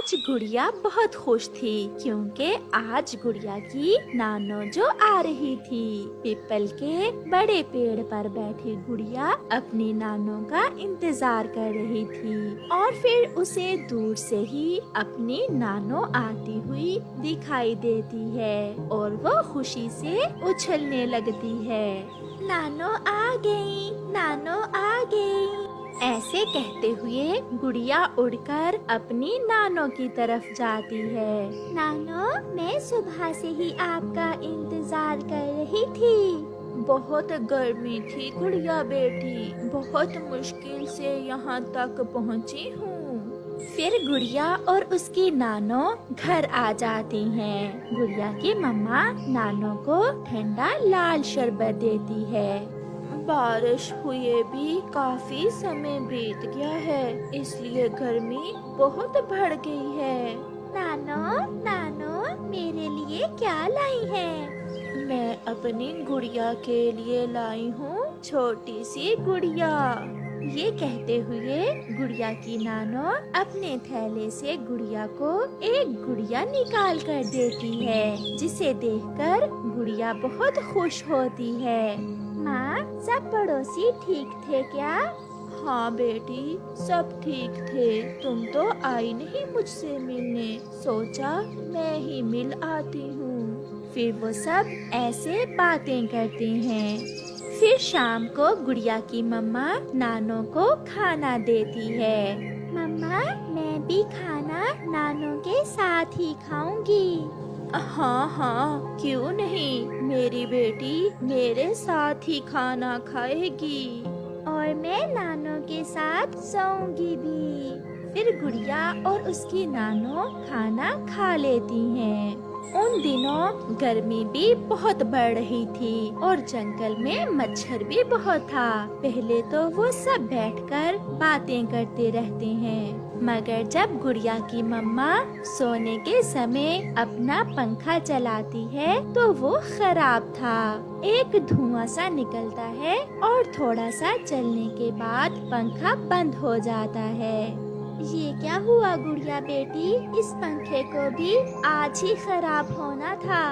आज गुड़िया बहुत खुश थी क्योंकि आज गुड़िया की नानो जो आ रही थी। पीपल के बड़े पेड़ पर बैठी गुड़िया अपनी नानो का इंतजार कर रही थी और फिर उसे दूर से ही अपनी नानो आती हुई दिखाई देती है और वो खुशी से उछलने लगती है। नानो आ गई, नानो आ गई। ऐसे कहते हुए गुड़िया उड़कर अपनी नानो की तरफ जाती है। नानो, मैं सुबह से ही आपका इंतजार कर रही थी। बहुत गर्मी थी गुड़िया बेटी, बहुत मुश्किल से यहाँ तक पहुँची हूँ। फिर गुड़िया और उसकी नानो घर आ जाती हैं। गुड़िया की मम्मा नानो को ठंडा लाल शरबत देती है। बारिश हुए भी काफी समय बीत गया है, इसलिए गर्मी बहुत बढ़ गई है। नानो, नानो, मेरे लिए क्या लाई है? मैं अपनी गुड़िया के लिए लाई हूँ छोटी सी गुड़िया। ये कहते हुए गुड़िया की नानो अपने थैले से गुड़िया को एक गुड़िया निकाल कर देती है, जिसे देखकर गुड़िया बहुत खुश होती है। माँ, सब पड़ोसी ठीक थे क्या? हाँ बेटी, सब ठीक थे। तुम तो आई नहीं मुझसे मिलने, सोचा मैं ही मिल आती हूँ। फिर वो सब ऐसे बातें करते हैं। फिर शाम को गुड़िया की मम्मा नानो को खाना देती है। मम्मा, मैं भी खाना नानो के साथ ही खाऊंगी। हाँ हाँ, क्यों नहीं, मेरी बेटी मेरे साथ ही खाना खाएगी और मैं नानो के साथ सोऊंगी भी। फिर गुड़िया और उसकी नानो खाना खा लेती हैं। उन दिनों गर्मी भी बहुत बढ़ रही थी और जंगल में मच्छर भी बहुत था। पहले तो वो सब बैठकर बातें करते रहते हैं, मगर जब गुड़िया की मम्मा सोने के समय अपना पंखा चलाती है तो वो खराब था। एक धुआं सा निकलता है और थोड़ा सा चलने के बाद पंखा बंद हो जाता है। ये क्या हुआ गुड़िया बेटी, इस पंखे को भी आज ही खराब होना था।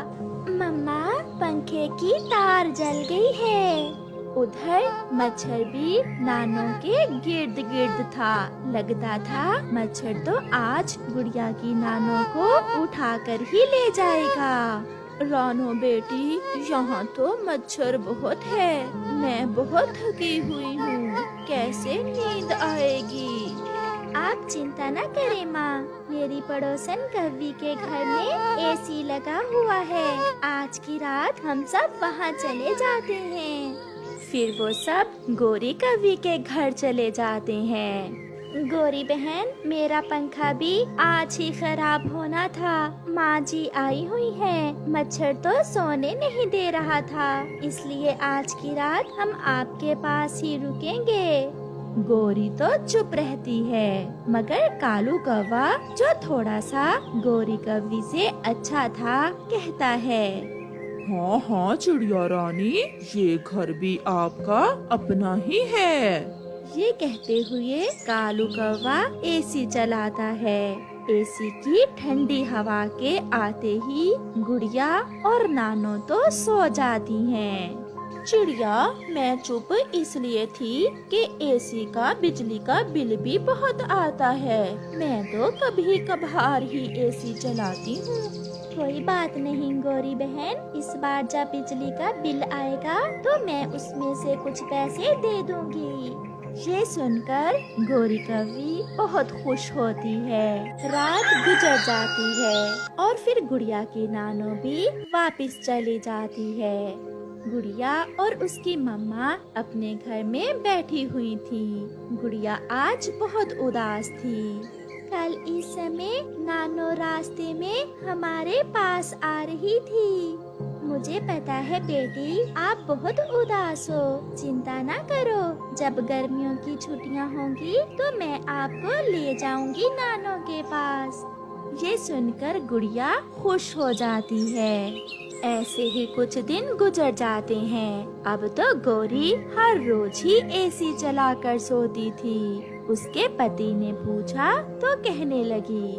मम्मा, पंखे की तार जल गई है। उधर मच्छर भी नानो के गिर्द गिर्द था। लगता था मच्छर तो आज गुड़िया की नानो को उठाकर ही ले जाएगा। रानो बेटी, यहाँ तो मच्छर बहुत है, मैं बहुत थकी हुई हूँ, कैसे नींद आएगी? आप चिंता न करें माँ, मेरी पड़ोसन कव्वी के घर में एसी लगा हुआ है। आज की रात हम सब वहाँ चले जाते हैं। फिर वो सब गोरी कव्वी के घर चले जाते हैं। गोरी बहन, मेरा पंखा भी आज ही खराब होना था। माँ जी आई हुई है, मच्छर तो सोने नहीं दे रहा था, इसलिए आज की रात हम आपके पास ही रुकेंगे। गोरी तो चुप रहती है, मगर कालू कौवा जो थोड़ा सा गोरी कव्वी से अच्छा था कहता है, हाँ हाँ चिड़िया रानी, ये घर भी आपका अपना ही है। ये कहते हुए कालू कौवा एसी चलाता है। एसी की ठंडी हवा के आते ही गुड़िया और नानो तो सो जाती हैं। चिड़िया, मैं चुप इसलिए थी कि एसी का बिजली का बिल भी बहुत आता है, मैं तो कभी कभार ही एसी चलाती हूँ। कोई बात नहीं गोरी बहन, इस बार जब बिजली का बिल आएगा तो मैं उसमें से कुछ पैसे दे दूंगी। ये सुनकर गोरी कव्वी बहुत खुश होती है। रात गुजर जाती है और फिर गुड़िया की नानो भी वापस चली जाती है। गुड़िया और उसकी मम्मा अपने घर में बैठी हुई थी। गुड़िया आज बहुत उदास थी। कल इस समय नानो रास्ते में हमारे पास आ रही थी। मुझे पता है बेटी, आप बहुत उदास हो, चिंता ना करो, जब गर्मियों की छुट्टियां होंगी तो मैं आपको ले जाऊंगी नानो के पास। ये सुनकर गुड़िया खुश हो जाती है। ऐसे ही कुछ दिन गुजर जाते हैं। अब तो गोरी हर रोज ही एसी चलाकर सोती थी। उसके पति ने पूछा तो कहने लगी,